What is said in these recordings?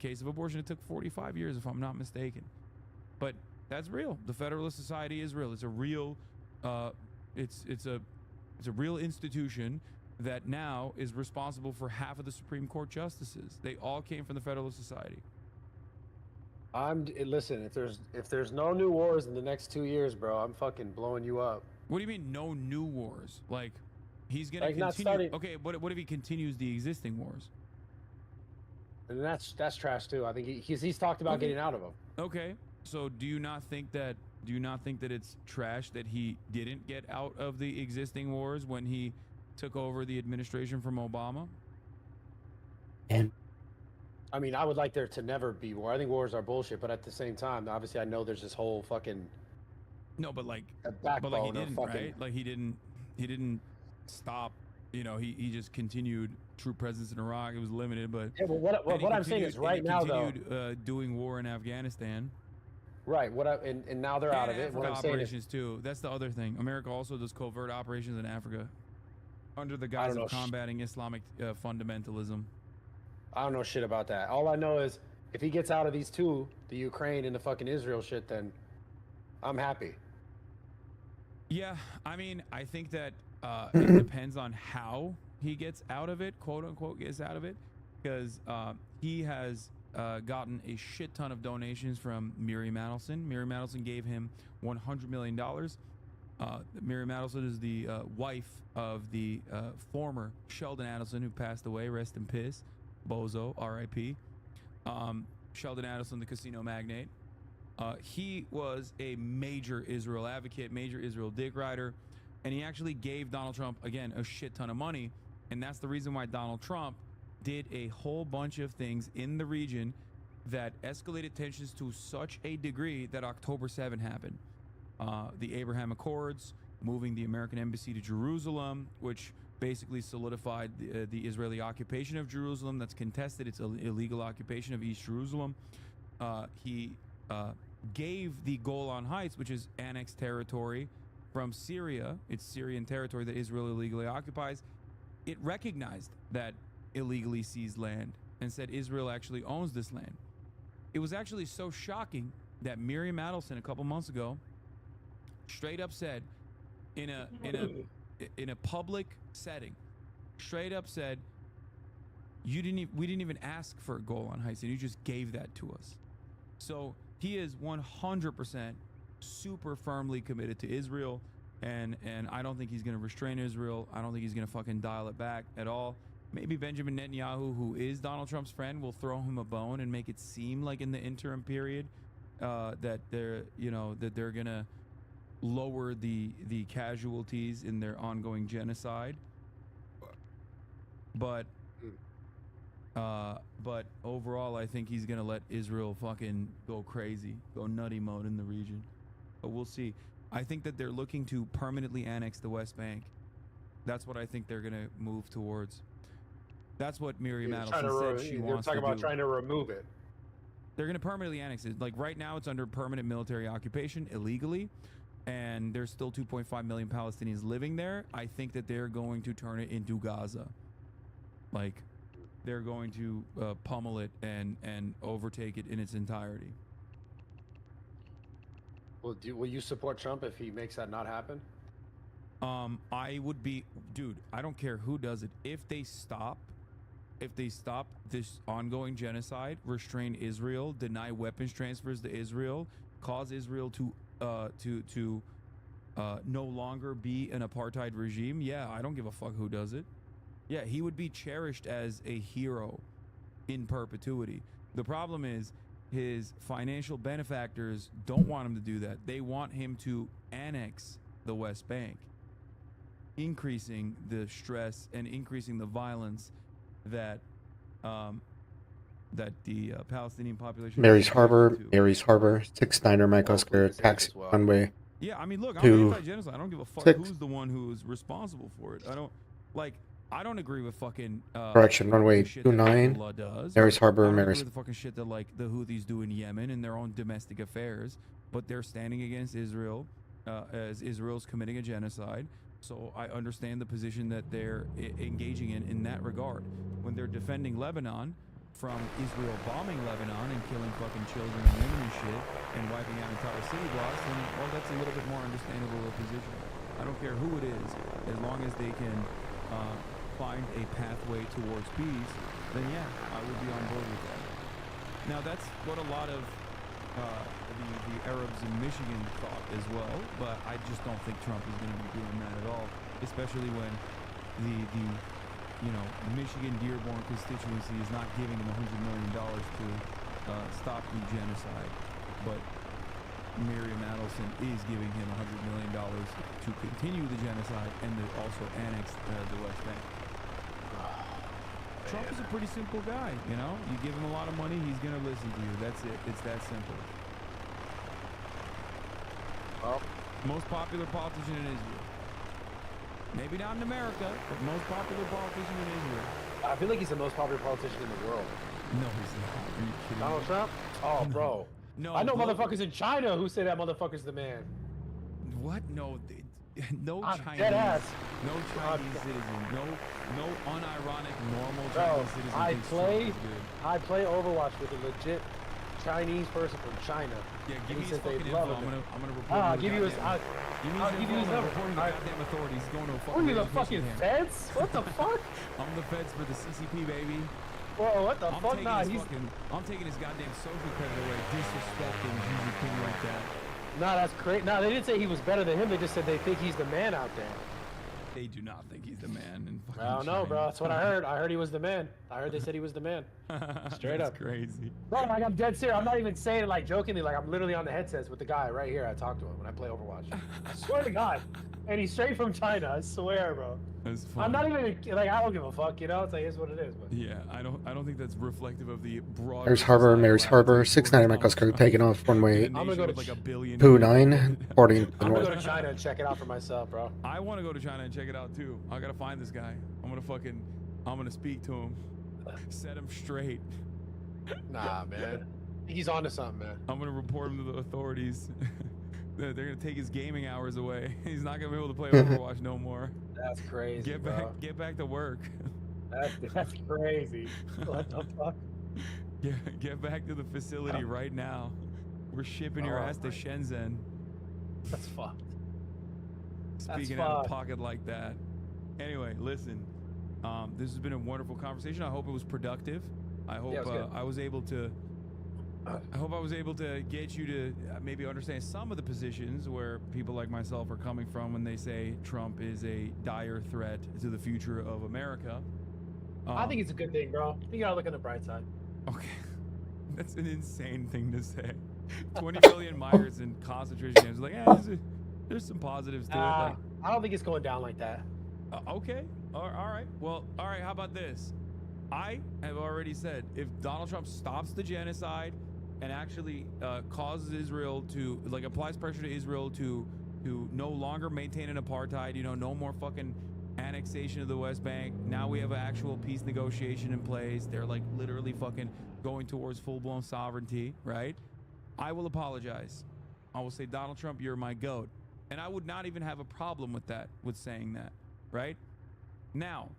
case of abortion, it took 45 years, if I'm not mistaken. But that's real. The Federalist Society is real. It's a real, it's a real institution that now is responsible for half of the Supreme Court justices. They all came from the Federalist Society. Listen. If there's no new wars in the next 2 years, bro, I'm fucking blowing you up. What do you mean, no new wars? Like, he's gonna Like not continue. starting. Okay, what if he continues the existing wars? And that's trash too. I think he's talked about Okay. getting out of them. Okay. So do you not think that it's trash that he didn't get out of the existing wars when he took over the administration from Obama? And I mean, I would like there to never be war. I think wars are bullshit, but at the same time, obviously, I know there's this whole fucking No, but like he backbone of didn't, fucking. right? Like he didn't stop. You know, he just continued troop presence in Iraq. It was limited, but Yeah, but what I'm saying is right now, though. doing war in Afghanistan. Right. And now they're out of it. Africa What I'm saying is, operations too. That's the other thing. America also does covert operations in Africa under the guise know, of combating Islamic fundamentalism. I don't know shit about that. All I know is if he gets out of these two, the Ukraine and the fucking Israel shit, then I'm happy. Yeah, I mean, I think that it depends on how he gets out of it, quote unquote, gets out of it, because he has gotten a shit ton of donations from Miriam Adelson. Miriam Adelson gave him $100 million. Miriam Adelson is the wife of the former Sheldon Adelson, who passed away. Rest in piss. Bozo, R.I.P. Sheldon Adelson, the casino magnate. He was a major Israel advocate, major Israel dick rider, and he actually gave Donald Trump, again, a shit ton of money. And that's the reason why Donald Trump did a whole bunch of things in the region that escalated tensions to such a degree that October 7 happened. The Abraham Accords, moving the American embassy to Jerusalem, which basically solidified the Israeli occupation of Jerusalem that's contested. It's an illegal occupation of East Jerusalem. He gave the Golan Heights, which is annexed territory from Syria. It's Syrian territory that Israel illegally occupies. It recognized that illegally seized land and said Israel actually owns this land. It was actually so shocking that Miriam Adelson a couple months ago straight up said in a public setting, straight up said, we didn't even ask for Golan Heights, and you just gave that to us. So he is 100% super firmly committed to Israel, and I don't think he's going to restrain Israel. I don't think he's going to fucking dial it back at all. Maybe Benjamin Netanyahu, who is Donald Trump's friend, will throw him a bone and make it seem like in the interim period that they're gonna lower the casualties in their ongoing genocide. But overall, I think he's gonna let Israel fucking go crazy, go nutty mode in the region. But we'll see. I think that they're looking to permanently annex the West Bank. That's what I think they're gonna move towards. That's what Miriam Adelson said she wants to do. They're talking about trying to remove it. They're going to permanently annex it. Like right now, it's under permanent military occupation illegally, and there's still 2.5 million Palestinians living there. I think that they're going to turn it into Gaza. Like, they're going to pummel it and overtake it in its entirety. Will you support Trump if he makes that not happen? I would be, dude, I don't care who does it. If they stop this ongoing genocide, restrain Israel, deny weapons transfers to Israel, cause Israel to no longer be an apartheid regime, yeah, I don't give a fuck who does it. Yeah, he would be cherished as a hero in perpetuity. The problem is his financial benefactors don't want him to do that. They want him to annex the West Bank, increasing the stress and increasing the violence that the Palestinian population. Mary's Harbor, 6-9er Mike Oscar, taxi runway. Yeah, I mean, look, I'm anti-genocide. I don't give a fuck who's the one who is responsible for it. I don't agree with fucking correction, runway 29. Mary's Harbor, I don't agree Mary's. with the fucking shit that like the Houthis do in Yemen in their own domestic affairs, but they're standing against Israel as Israel's committing a genocide. So I understand the position that they're engaging in that regard. When they're defending Lebanon, from Israel bombing Lebanon and killing fucking children and women and shit and wiping out entire city blocks, then, well, that's a little bit more understandable of a position. I don't care who it is, as long as they can find a pathway towards peace, then yeah, I would be on board with that. Now, that's what a lot of the Arabs in Michigan thought as well, but I just don't think Trump is going to be doing that at all, especially when the Michigan Dearborn constituency is not giving him $100 million to stop the genocide, but Miriam Adelson is giving him $100 million to continue the genocide and to also annex the West Bank. Trump is a pretty simple guy, you know? You give him a lot of money, he's going to listen to you. That's it. It's that simple. Well, most popular politician in Israel. Maybe not in America, but most popular politician in Israel. I feel like he's the most popular politician in the world. No, he's not. Are you kidding Donald me? Trump? Oh, No. bro. No, I know global- motherfuckers in China who say that motherfucker's the man. What? No, no I'm Chinese, dead ass. no Chinese citizen, no unironic normal Bro, Chinese citizen. I thinks Trump play is good. I play Overwatch with a legit Chinese person from China. Yeah, And give he me his said they fucking info. love I'm him. gonna report. I'll him to give the you his. goddamn- Give me I'll his give you info. his I'm number. reporting to the Alright. goddamn authorities. He's going to a What fucking are you, the education fucking camp. feds? What the fuck? I'm the feds for the CCP, baby. Whoa, what the I'm fuck? taking Nah, his he's. fucking, I'm taking his goddamn social credit away, disrespecting Xi Jinping like that. Nah, that's crazy. Nah, they didn't say he was better than him. They just said they think he's the man out there. They do not think he's the man in fucking I don't know, bro. China. That's what I heard. I heard he was the man. I heard they said he was the man. Straight That's up. crazy. Bro, like I'm dead serious. I'm not even saying it like jokingly. Like I'm literally on the headsets with the guy right here. I talk to him when I play Overwatch. I swear to God. And he's straight from China. I swear, bro. That's fun. I'm not even like I don't give a fuck. You know, it's like it's what it is. But Yeah, I don't think that's reflective of the broad. Mary's Harbor, Mary's Harbor, 690 Mike Oscar, taking off runway I'm gonna go to like a billion. 29, porting to the I'm gonna north. go to China and check it out for myself, bro. I want to go to China and check it out too. I gotta find this guy. I'm gonna speak to him, set him straight. Nah, man. He's on to something, man. I'm gonna report him to the authorities. They're gonna take his gaming hours away. He's not gonna be able to play Overwatch no more. That's crazy, Get bro. get back to work. That's crazy. What the fuck? Get back to the facility right now. We're shipping your Oh ass to my- Shenzhen. That's fucked. Speaking out of fucked. pocket like that. Anyway, listen. This has been a wonderful conversation. I hope it was productive. I hope it was good. I was able to. I hope I was able to get you to maybe understand some of the positions where people like myself are coming from when they say Trump is a dire threat to the future of America. I think it's a good thing, bro. You gotta look on the bright side. Okay, that's an insane thing to say. 20 million migrants in concentration camps. Like, there's some positives to it. Like, I don't think it's going down like that. okay. All right. Well, all right. How about this? I have already said if Donald Trump stops the genocide and actually causes Israel to, like, applies pressure to Israel to no longer maintain an apartheid, no more fucking annexation of the West Bank. Now we have an actual peace negotiation in place. They're like literally fucking going towards full-blown sovereignty, right? I will apologize. I will say, Donald Trump, you're my goat. And I would not even have a problem with that, with saying that, right? Now,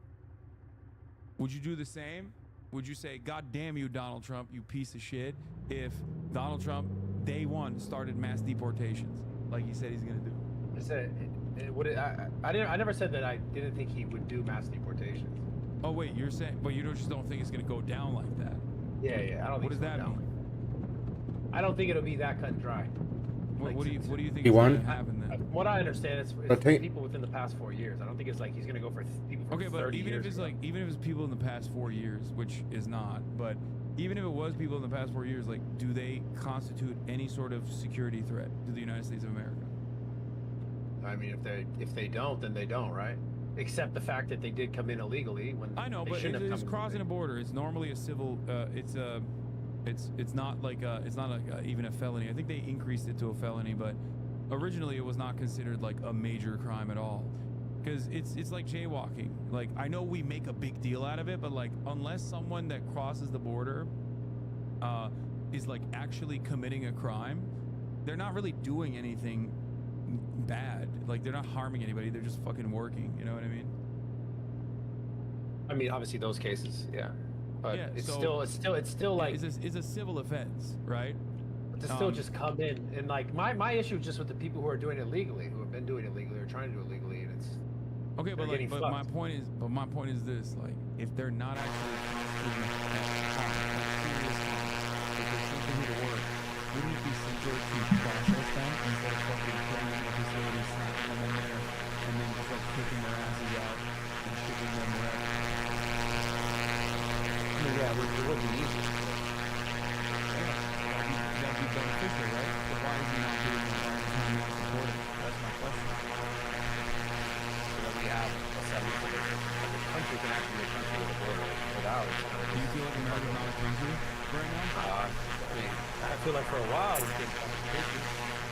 would you do the same? Would you say, God damn you, Donald Trump, you piece of shit, if Donald Trump, day one, started mass deportations like he said he's going to do? I said, I never said that I didn't think he would do mass deportations. Oh, wait, you're saying, but you just don't think it's going to go down like that? Yeah, I don't think What does it's going that down. mean? I don't think it'll be that cut and dry. What do you think He is won? going to happen then? From what I understand, it's But for they- people within the past 4 years. I don't think it's like he's gonna go for people from Okay, 30 but even years if it's ago. like, even if it's people in the past 4 years, which is not, but even if it was people in the past 4 years, like, do they constitute any sort of security threat to the United States of America? I mean, if they don't, then they don't, right? Except the fact that they did come in illegally when I know, they but shouldn't have it's come in crossing a illegally. border. It's normally a civil. It's not like even a felony. I think they increased it to a felony, but originally it was not considered like a major crime at all. Because it's like jaywalking. Like, I know we make a big deal out of it, but like, unless someone that crosses the border is like actually committing a crime, they're not really doing anything bad. Like, they're not harming anybody. They're just fucking working. You know what I mean? I mean, obviously those cases, yeah. But Yeah, it's so- still like it's a civil offense, right? to still just come in and like my issue is just with the people who are doing it legally, who have been doing it legally or trying to do it legally, and it's Okay, but they're getting like, but my fucked. point is this: like, if they're not actually constituting harm, like serious harm, if they're simply here to work, wouldn't it be simpler to process them instead of fucking putting them in a facility, snapping them in there, and then just like kicking their asses out and shipping them wherever? I mean, yeah, it would be easier. That'd be beneficial, right? But why is he not doing it? Why is he not supporting it? That's my question. So that we have a settlement for this. Like, the country can actually be a country with a border without it. Do you feel like America's not a country right now? I mean, I feel like for a while it's been kind of crazy.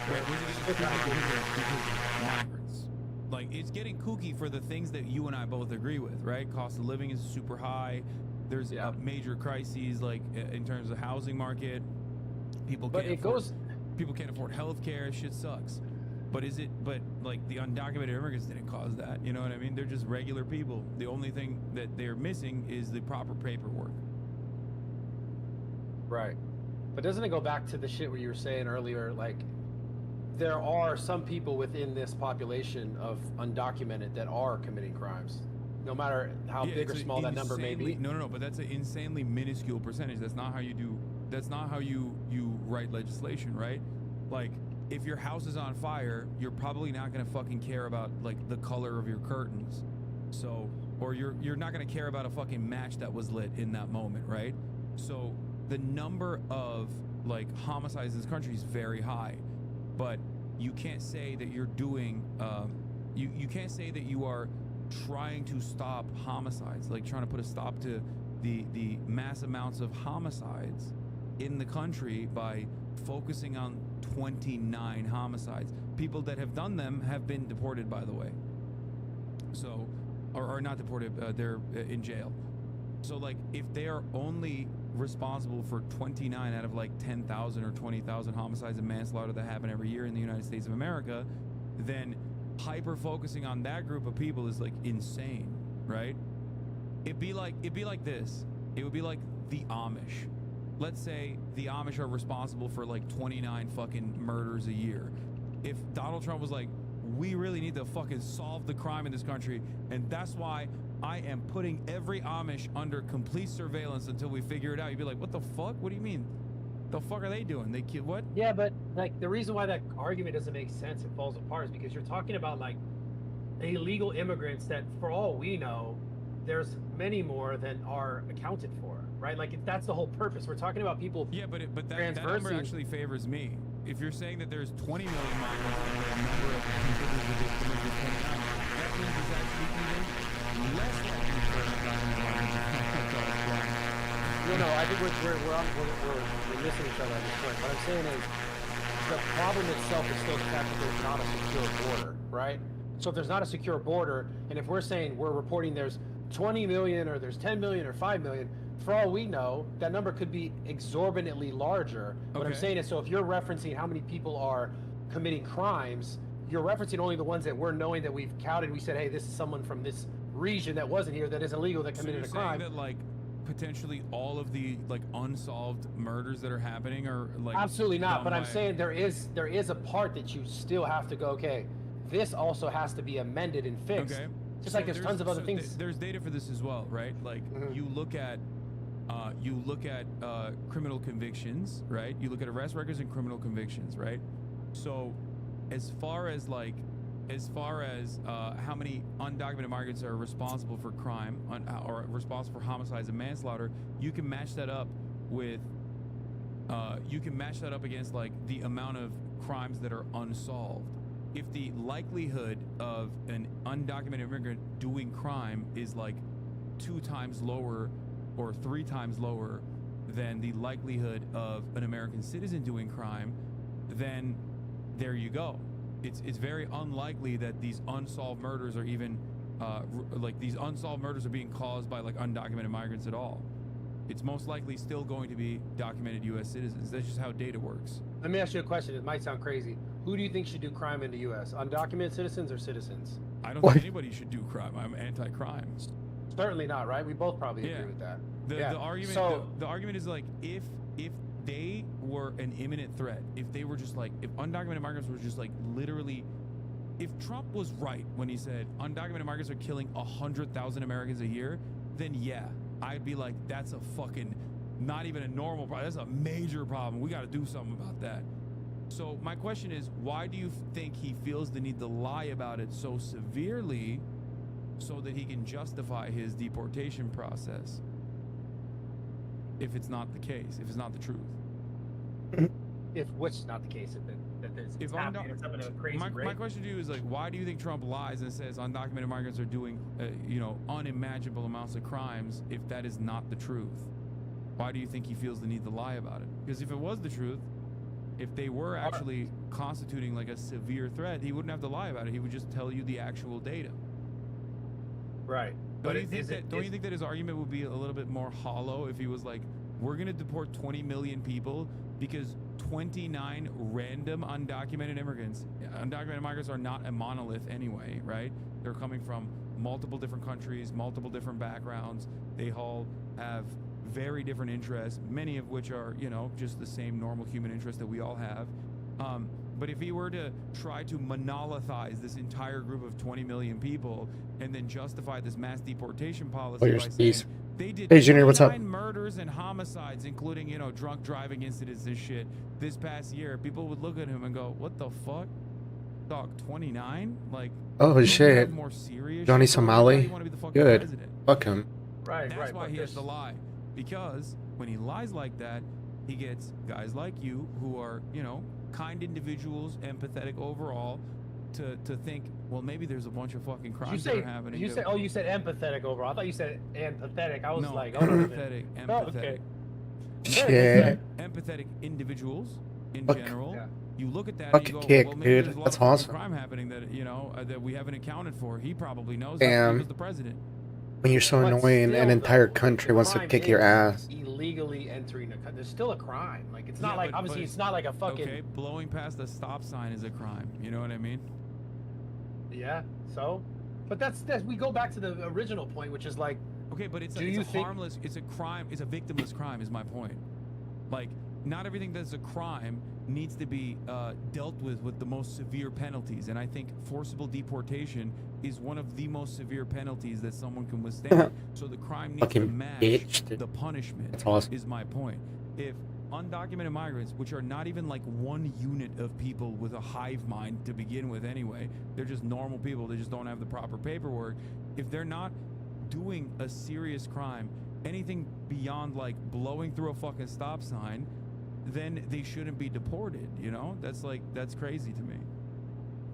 Wait, was it because of migrants? Like, it's getting kooky for the things that you and I both agree with, right? Cost of living is super high. There's major crises, like in terms of housing market. People can't afford health care. Shit sucks. But like the undocumented immigrants didn't cause that. You know what I mean? They're just regular people. The only thing that they're missing is the proper paperwork. Right. But doesn't it go back to the shit where you were saying earlier, like there are some people within this population of undocumented that are committing crimes, no matter how big or small that number may be. No, but that's an insanely minuscule percentage. That's not how you do. That's not how you write legislation, right? Like, if your house is on fire, you're probably not gonna fucking care about like the color of your curtains. So, or you're not gonna care about a fucking match that was lit in that moment, right? So the number of like homicides in this country is very high, but you can't say that you're doing you can't say that you are trying to stop homicides, like trying to put a stop to the mass amounts of homicides in the country by focusing on 29 homicides. People that have done them have been deported, by the way. So, or not deported, they're in jail. So like, if they are only responsible for 29 out of like 10,000 or 20,000 homicides and manslaughter that happen every year in the United States of America, then hyper focusing on that group of people is like insane, right? It'd be like this. It would be like the Amish. Let's say the Amish are responsible for like 29 fucking murders a year. If Donald Trump was like, we really need to fucking solve the crime in this country, and that's why I am putting every Amish under complete surveillance until we figure it out. You'd be like, what the fuck? What do you mean? The fuck are they doing? They kill what? Yeah, but like the reason why that argument doesn't make sense and falls apart is because you're talking about like illegal immigrants that, for all we know, there's many more than are accounted for, right? Like that's the whole purpose. We're talking about people. Yeah, but that number actually favors me. If you're saying that there's 20 million migrants and the number of people who did commit is 29, that means it's actually even less likely for No, I think we're missing each other at this point. What I'm saying is the problem itself is still the fact that there's not a secure border, right? So if there's not a secure border, and if we're saying we're reporting there's 20 million or there's 10 million or 5 million, for all we know, that number could be exorbitantly larger. What I'm saying is, so if you're referencing how many people are committing crimes, you're referencing only the ones that we're knowing that we've counted. We said, hey, this is someone from this region that wasn't here, that is illegal, that committed a crime. That like potentially all of the like unsolved murders that are happening are like absolutely not. But I'm saying there is a part that you still have to go, okay, this also has to be amended and fixed. Okay. Just like there's tons of other things. There's data for this as well, right? Like you look at criminal convictions, right? You look at arrest records and criminal convictions, right? So as far as how many undocumented migrants are responsible for crime or responsible for homicides and manslaughter, you can match that up with against like the amount of crimes that are unsolved. If the likelihood of an undocumented immigrant doing crime is like 2 times lower or 3 times lower than the likelihood of an American citizen doing crime, then there you go. It's very unlikely that these unsolved murders are even these unsolved murders are being caused by like undocumented migrants at all. It's most likely still going to be documented U.S. citizens. That's just how data works. Let me ask you a question. It might sound crazy. Who do you think should do crime in the U.S.? Undocumented citizens or citizens? I don't think anybody should do crime. I'm anti-crime. Certainly not, right? We both probably Yeah. agree with that. The Yeah. argument So- the argument is like if they were an imminent threat, if they were just like if undocumented migrants were just like literally, if Trump was right when he said undocumented migrants are killing 100,000 Americans a year, then yeah, I'd be like, that's a fucking not even a normal problem. That's a major problem. We got to do something about that. So my question is, why do you think he feels the need to lie about it so severely so that he can justify his deportation process? If it's not the case, if it's not the truth. If which is not the case, it's happening at a crazy rate. My question to you is like, why do you think Trump lies and says undocumented migrants are doing, unimaginable amounts of crimes if that is not the truth? Why do you think he feels the need to lie about it? Because if it was the truth, if they were actually constituting like a severe threat, he wouldn't have to lie about it. He would just tell you the actual data. Right. Don't you think that his argument would be a little bit more hollow if he was like, we're going to deport 20 million people because 29 random undocumented migrants are not a monolith anyway, right? They're coming from multiple different countries, multiple different backgrounds. They all have very different interests, many of which are, just the same normal human interests that we all have. But if he were to try to monolithize this entire group of 20 million people and then justify this mass deportation policy by saying they did Hey, Junior, what's up? 29 murders and homicides, including, drunk driving incidents and shit this past year, people would look at him and go, what the fuck? Dog, 29? Like, oh shit, more serious Johnny shit going on? Somali? You wanna be the fucking Good. president. Fuck him. Right, That's why he has to lie. Because when he lies like that, he gets guys like you who are, kind individuals, empathetic overall, to think, well, maybe there's a bunch of fucking crimes that are happening. You said empathetic overall. I thought you said empathetic. I was no, like, empathetic. Oh, okay. Shit. Empathetic individuals in Fuck. general. Yeah. You look at that and Fuck you go, kick, well, maybe dude. there's a lot That's of fucking awesome. crime happening that that we haven't accounted for. He probably knows. Damn. He was the president. When you're so But annoying, still, an entire though, country the wants to crime kick your is ass. Illegally entering a country. There's still a crime. Like it's not Yeah, like but obviously it's- it's not like a fucking Okay, blowing past a stop sign is a crime. You know what I mean? yeah. So, but that's we go back to the original point, which is like Okay, but it's Do a you think- harmless, it's a crime, it's a victimless crime is my point. Like, not everything that's a crime needs to be dealt with the most severe penalties. And I think forcible deportation is one of the most severe penalties that someone can withstand. So the crime needs to Fucking match bitch, dude. the punishment. That's awesome. Is my point. If undocumented migrants, which are not even like one unit of people with a hive mind to begin with anyway, they're just normal people, they just don't have the proper paperwork. If they're not doing a serious crime, anything beyond like blowing through a fucking stop sign, then they shouldn't be deported, that's crazy to me.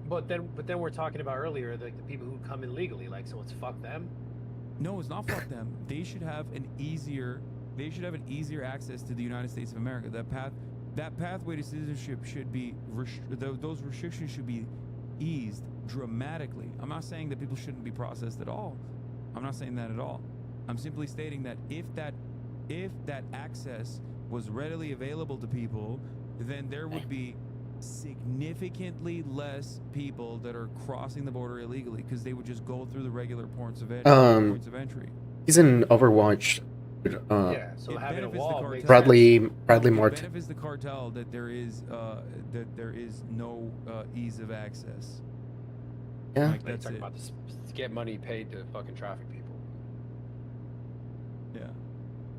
but then we're talking about earlier like the people who come in legally, like so it's fuck them. No, it's not fuck them. They should have an easier access to the United States of America. That pathway to citizenship should be those restrictions should be eased dramatically. I'm not saying that people shouldn't be processed at all. I'm not saying that at all. I'm simply stating that if that access was readily available to people, then there would be significantly less people that are crossing the border illegally because they would just go through the regular points of entry. He's in Overwatch. Yeah, so It having a benefits the wall cartel. makes Bradley It Martin. benefits the cartel that there is no ease of access. Yeah. Like, They that's talk it. about this to get money paid to fucking traffic people. Yeah.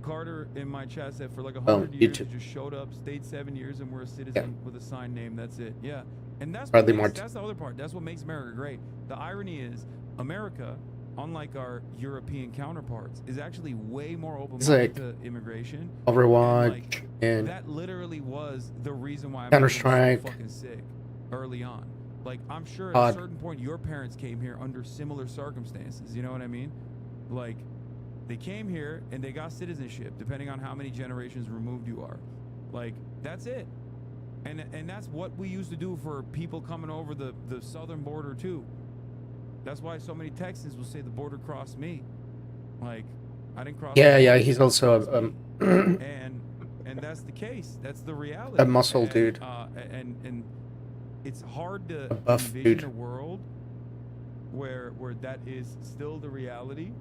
Carter in my chat said for like 100 Oh, years, YouTube. you just showed up, stayed 7 years, and we're a citizen with a signed name. That's it. Yeah. And that's Bradley what makes, Martin. that's the other part. That's what makes America great. The irony is, America, unlike our European counterparts, is actually way more open-minded to immigration. Overwatch and That literally was the reason why Counter-Strike. was so fucking sick early on. Like, I'm sure at COD. a certain point your parents came here under similar circumstances. You know what I mean? Like, they came here and they got citizenship, depending on how many generations removed you are. Like, that's it. And that's what we used to do for people coming over the southern border too. That's why so many Texans will say the border crossed me. Like, I didn't cross. yeah, he's also and that's the case. That's the reality. A muscle And, dude. And it's hard to A buff envision dude. a world where that is still the reality.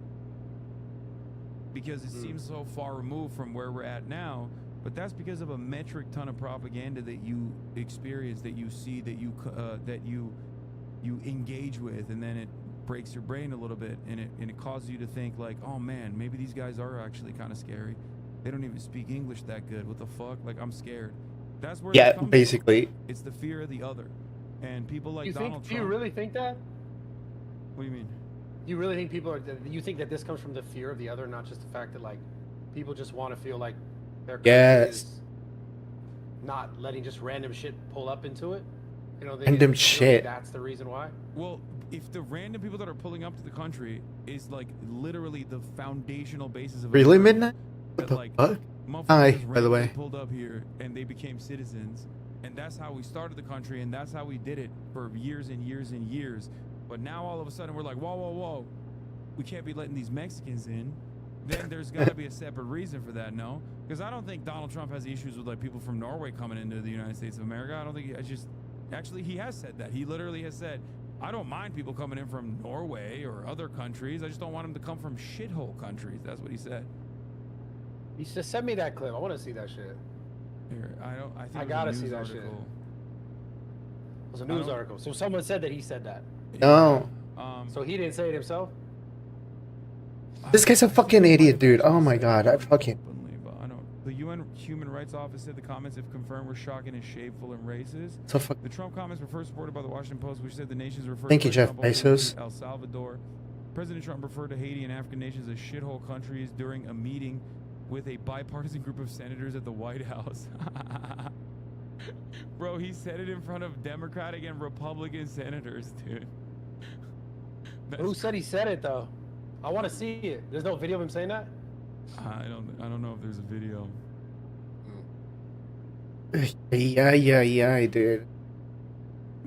because it seems so far removed from where we're at now. But that's because of a metric ton of propaganda that you experience, that you see, that you engage with, and then it breaks your brain a little bit, and it causes you to think like, oh man, maybe these guys are actually kind of scary. They don't even speak English that good. What the fuck? Like, I'm scared. That's where Yeah, it comes basically. from. It's the fear of the other, and people like Donald Trump. Do you really think that? What do you mean? You really think people are? You think that this comes from the fear of the other, not just the fact that like people just want to feel like their country is not letting just random shit pull up into it? You know, Random shit. That's the reason why. Well, if the random people that are pulling up to the country is like literally the foundational basis of Really, America, Midnight? What that, the like, fuck? motherfuckers Hi, just by the way. randomly pulled up here and they became citizens, and that's how we started the country, and that's how we did it for years and years and years. But now all of a sudden we're like, whoa, we can't be letting these Mexicans in. Then there's got to be a separate reason for that, no? Because I don't think Donald Trump has issues with like people from Norway coming into the United States of America. I don't think actually he has said that. He literally has said, I don't mind people coming in from Norway or other countries. I just don't want them to come from shithole countries. That's what he said. He said, send me that clip. I want to see that shit. Here, I think I it was gotta a news see that shit. article. It was a news article. So someone said that he said that. No. So he didn't say it himself? This guy's a fucking idiot, dude. Oh my god, I fucking... The UN Human Rights Office said the comments, if confirmed, were shocking and shameful and racist. So fuck... The Trump comments were first reported by the Washington Post, which said the nations referred Thank to you, Jeff Trump Bezos. El Salvador. President Trump referred to Haiti and African nations as shithole countries during a meeting with a bipartisan group of senators at the White House. Bro, he said it in front of Democratic and Republican senators, dude. Who said he said it though? I want to see it. There's no video of him saying that? I don't know if there's a video. Yeah, dude.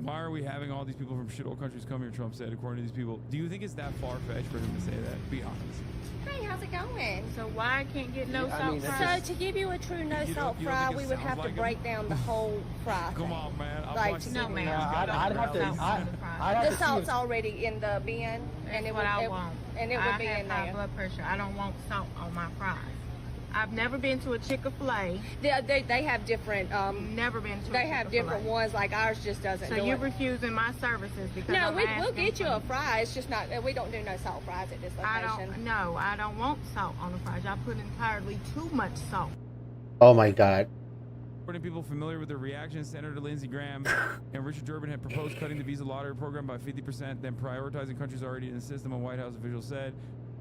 Why are we having all these people from shithole countries come here, Trump said, according to these people. Do you think it's that far-fetched for him to say that? Be honest. Hey, how's it going? So why I can't get no Yeah, I salt mean, fry? So to give you a true no You salt don't fry, think it we would sounds have to like break down the whole fry. Come thing. on, man. I'm Like, watching No, some ma'am. of these I'd guys. have to. I'd have The to see salt's if- already in the bin, and it That's what I would, want. and it would be I in have high there. blood pressure. I don't want salt on my fries. I've never been to a Chick-fil-A. They have different. Never been to. They have Chick-fil-A. different ones. Like ours just doesn't. So do you're it. refusing my services because No, I'm we'll asking get you for- a fry. It's just not. We don't do no salt fries at this location. I don't want salt on the fries. Y'all put entirely too much salt. Oh my god. According to people familiar with the reaction, Senator Lindsey Graham and Richard Durbin had proposed cutting the visa lottery program by 50%, then prioritizing countries already in the system, a White House official said.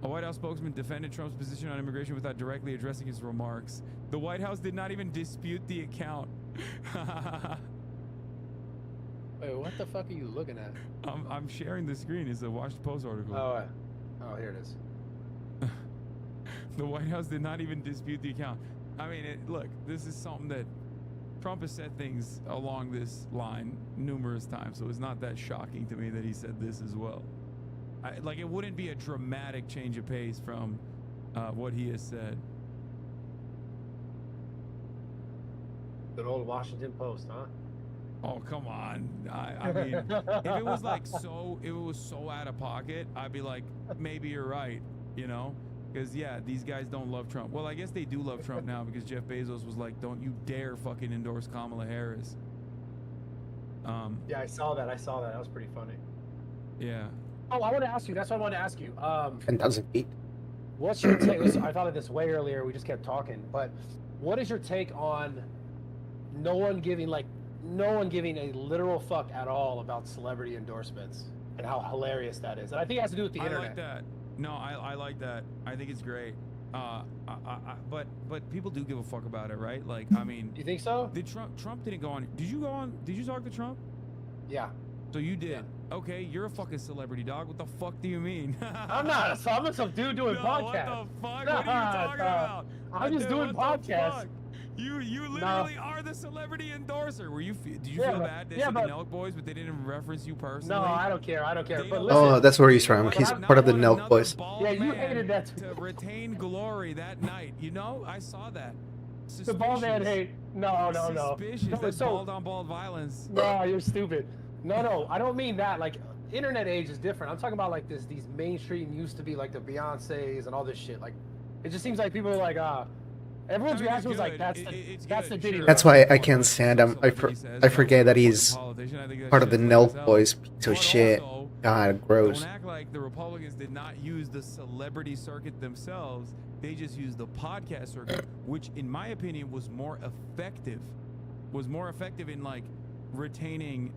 A White House spokesman defended Trump's position on immigration without directly addressing his remarks. The White House did not even dispute the account. Wait, what the fuck are you looking at? I'm sharing the screen. It's a Washington Post article. Oh, here it is. The White House did not even dispute the account. I mean, look, this is something that Trump has said things along this line numerous times, so it's not that shocking to me that he said this as well. Like, it wouldn't be a dramatic change of pace from what he has said. Good old Washington Post, huh? Oh, come on. I mean, if it was like if it was so out of pocket, I'd be like, maybe you're right, you know? Because, yeah, these guys don't love Trump. Well, I guess they do love Trump now because Jeff Bezos was like, don't you dare fucking endorse Kamala Harris. Yeah, I saw that. That was pretty funny. Yeah. Oh, I want to ask you. That's what I wanted to ask you. 10,000 feet. What's your take? Listen, I thought of this way earlier. We just kept talking. But what is your take on no one giving a literal fuck at all about celebrity endorsements and how hilarious that is? And I think it has to do with the internet. I like that. No, I like that. I think it's great. But people do give a fuck about it, right? Like, I mean, You think so? did Trump didn't go on. Did you go on? Did you talk to Trump? Yeah. So you did. Yeah. Okay, you're a fucking celebrity, dog. What the fuck do you mean? I'm not. So I'm some dude doing No, podcasts. What the fuck? What are you Nah, talking about? I'm just Dude, doing what the podcasts. fuck? You literally are the celebrity endorser. Did you Yeah, feel but- bad they yeah, said the but- Nelk Boys, but they didn't reference you personally? No, I don't care. They But don't- listen, Oh, that's where he's from. But He's I part of the want Nelk another Boys. bald Yeah, you man hated that to retain glory that night. You know, I saw that. the bald man hate. No. Suspicious. No, That's so- bald on bald violence. No, you're stupid. No, I don't mean that. Like, internet age is different. I'm talking about like these mainstream used to be like the Beyoncés and all this shit. Like, It just seems like people are like, everyone's I mean, reaction was like, good. that's It's the good, Diddy. sure. That's roast. why I can't stand him. I forget that he's part of the Nelk Boys piece of shit. God, gross. Don't act like the Republicans did not use the celebrity circuit themselves. They just used the podcast circuit, which, in my opinion, was more effective. Was more effective in like retaining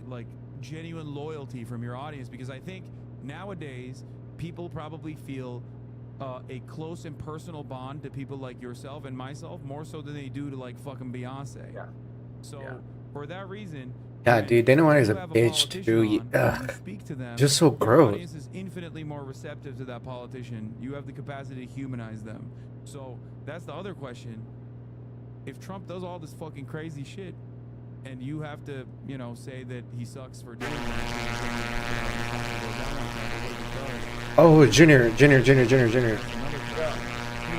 like genuine loyalty from your audience, because I think nowadays people probably feel a close and personal bond to people like yourself and myself more so than they do to like fucking Beyonce. Yeah. So Yeah. for that reason, Yeah, when dude, Dana White is you a have bitch politician too. on, when Ugh. you speak to them, Just so your gross. audience is infinitely more receptive to that politician. You have the capacity to humanize them. So that's the other question. If Trump does all this fucking crazy shit, and you have to, you know, say that he sucks for doing that. Oh, Junior. Yeah. Can you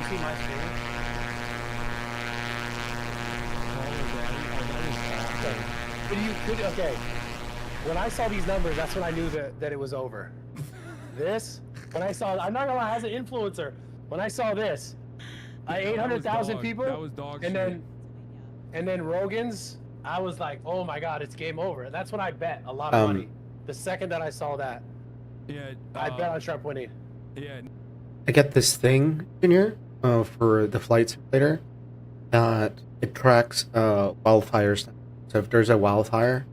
see my screen? Okay. When I saw these numbers, that's when I knew that it was over. When I saw, I'm not gonna lie, as an influencer, when I saw this, 800,000 people, That was dog and shit. then Rogan's, I was like, oh my god, it's game over. That's when I bet a lot of money. The second that I saw that, Yeah, I bet on Trump winning. yeah. I get this thing, Junior, for the flight simulator, that it tracks wildfires. So if there's a wildfire,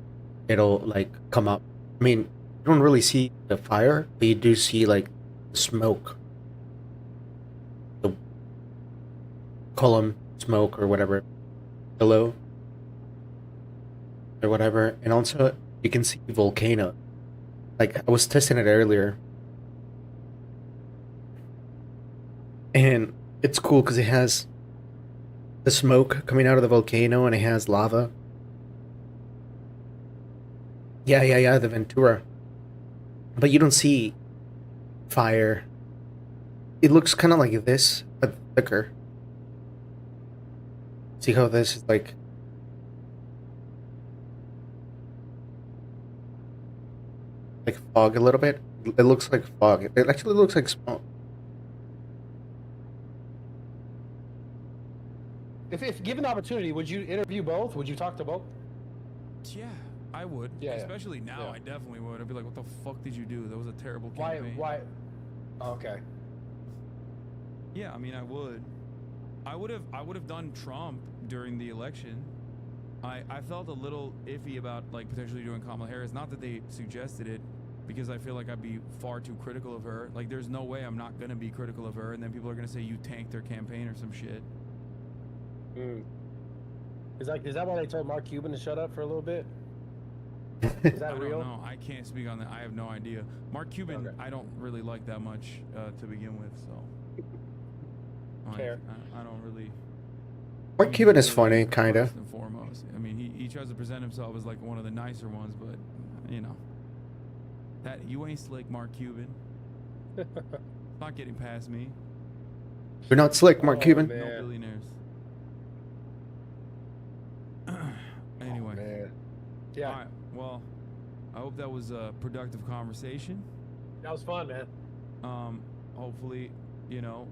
it'll like come up. I mean, you don't really see the fire, but you do see like the smoke, the column smoke or whatever below or whatever, and also you can see volcano. Like I was testing it earlier, and it's cool because it has the smoke coming out of the volcano and it has lava. Yeah, the Ventura. But you don't see fire. It looks kind of like this, but thicker. See how this is like... like fog a little bit? It looks like fog. It actually looks like smoke. If given the opportunity, would you interview both? Would you talk to both? Yeah, I would. Yeah, yeah. Especially now, Yeah. I definitely would. I'd be like, what the fuck did you do? That was a terrible Why? campaign. Oh, okay. Yeah, I mean, I would. I would have done Trump during the election. I felt a little iffy about like potentially doing Kamala Harris. Not that they suggested it, because I feel like I'd be far too critical of her. Like, there's no way I'm not gonna be critical of her, and then people are gonna say you tanked their campaign or some shit. Is that why they told Mark Cuban to shut up for a little bit? Is that I real? don't know. I can't speak on that. I have no idea. Mark Cuban, Okay. I don't really like that much to begin with, so. Like, Fair. I don't really. Mark Cuban is funny, First kinda. and foremost, I mean, he tries to present himself as like one of the nicer ones, but you know, that you ain't slick, Mark Cuban. Not getting past me. You're not slick, Mark Oh, Cuban. man. No billionaires. Anyway. Man. Yeah, All right. Well, I hope that was a productive conversation. that was fun, man. Hopefully, you know,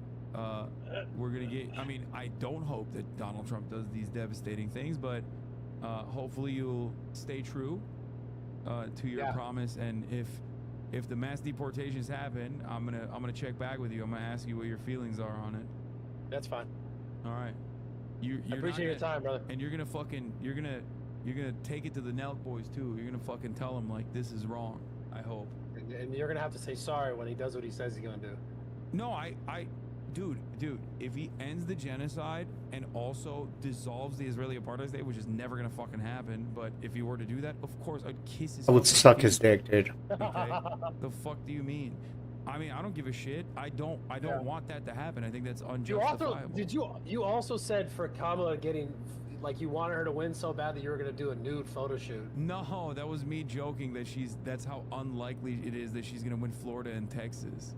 we're gonna get. I mean, I don't hope that Donald Trump does these devastating things, but hopefully you'll stay true to your Yeah. promise. And if the mass deportations happen, I'm gonna check back with you. I'm gonna ask you what your feelings are on it. That's fine. All right. You're I appreciate your time, brother. And you're gonna take it to the Nelk boys too. You're gonna fucking tell them like this is wrong. I hope. And you're gonna have to say sorry when he does what he says he's gonna do. No, dude, if he ends the genocide and also dissolves the Israeli apartheid state, which is never gonna fucking happen, but if he were to do that, of course I'd kiss his. I would fucking suck feet. his dick, dude. Okay? The fuck do you mean? I mean, I don't give a shit. I don't Yeah. want that to happen. I think that's You also unjustifiable. you also said for Kamala getting, like, you wanted her to win so bad that you were gonna do a nude photo shoot. No, that was me joking that that's how unlikely it is that she's gonna win Florida and Texas.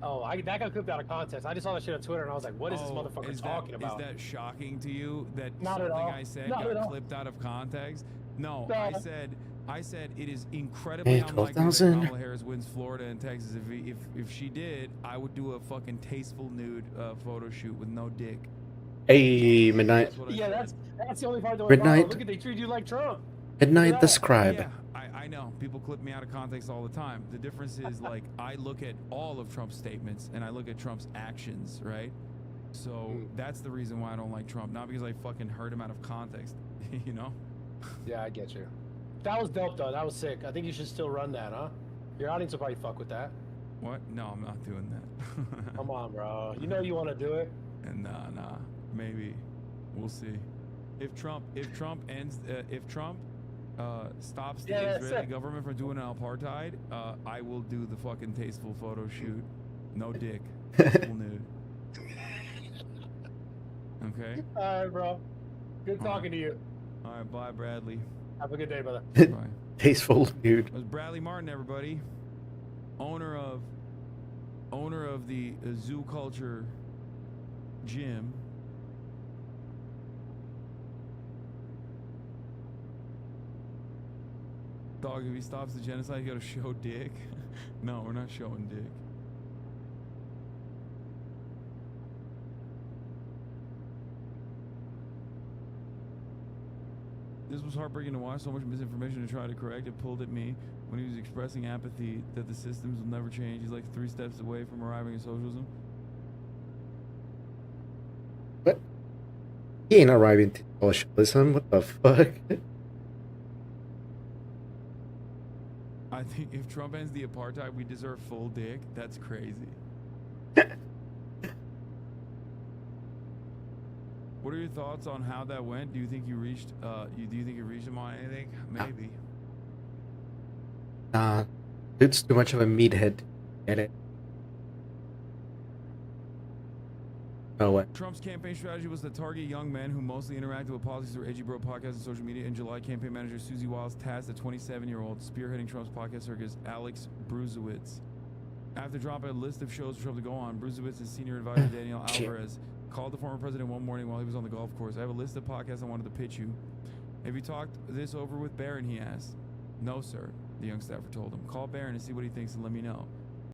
Oh, that got clipped out of context. I just saw that shit on Twitter and I was like, what is this Oh, motherfucker talking about? Is that shocking to you that Not at something all. I said Not at got all. clipped out of context? No, No. I said I said it is incredibly Hey, unlikely that 12,000. Kamala Harris wins Florida and Texas. If she did, I would do a fucking tasteful nude photo shoot with no dick. Hey, Midnight. That's what I Yeah, said. that's the only part that would Midnight. bother. Look at they treat you like Trump. Midnight the that. Scribe. Yeah, I know. People clip me out of context all the time. The difference is, like, I look at all of Trump's statements and I look at Trump's actions, right? So that's the reason why I don't like Trump. Not because I fucking heard him out of context, you know? Yeah, I get you. That was dope though. That was sick. I think you should still run that, huh? Your audience will probably fuck with that. What? No, I'm not doing that. Come on, bro. You know you want to do it. And nah, maybe. We'll see. If Trump stops the Israeli government from doing an apartheid, I will do the fucking tasteful photo shoot. No dick. Tasteful nude. Okay? All right, bro. Good talking to you. All right, bye, Bradley. Have a good day, brother. Bye. Tasteful dude. It was Bradley Martin, everybody. Owner of the Zoo Culture Gym. Dog, if he stops the genocide, you gotta show dick. No, we're not showing dick. This was heartbreaking to watch. So much misinformation to try to correct. It pulled at me when he was expressing apathy that the systems will never change. He's like 3 steps away from arriving at socialism. What? He ain't arriving to socialism. What the fuck? I think if Trump ends the apartheid, we deserve full dick. That's crazy. What are your thoughts on how that went? Do you think you reached? Do you think you reached him on anything? Maybe. Nah, dude's too much of a meathead. Get it? Oh, what? Trump's campaign strategy was to target young men who mostly interacted with politics through Edgy Bro podcast and social media. In July, campaign manager Susie Wiles tasked a 27-year-old spearheading Trump's podcast circus, Alex Bruzewitz. After dropping a list of shows for Trump to go on, Bruzewitz's senior advisor Daniel Alvarez called the former president one morning while he was on the golf course. I have a list of podcasts I wanted to pitch you. Have you talked this over with Barron, he asked. No, sir, the young staffer told him. Call Barron and see what he thinks and let me know.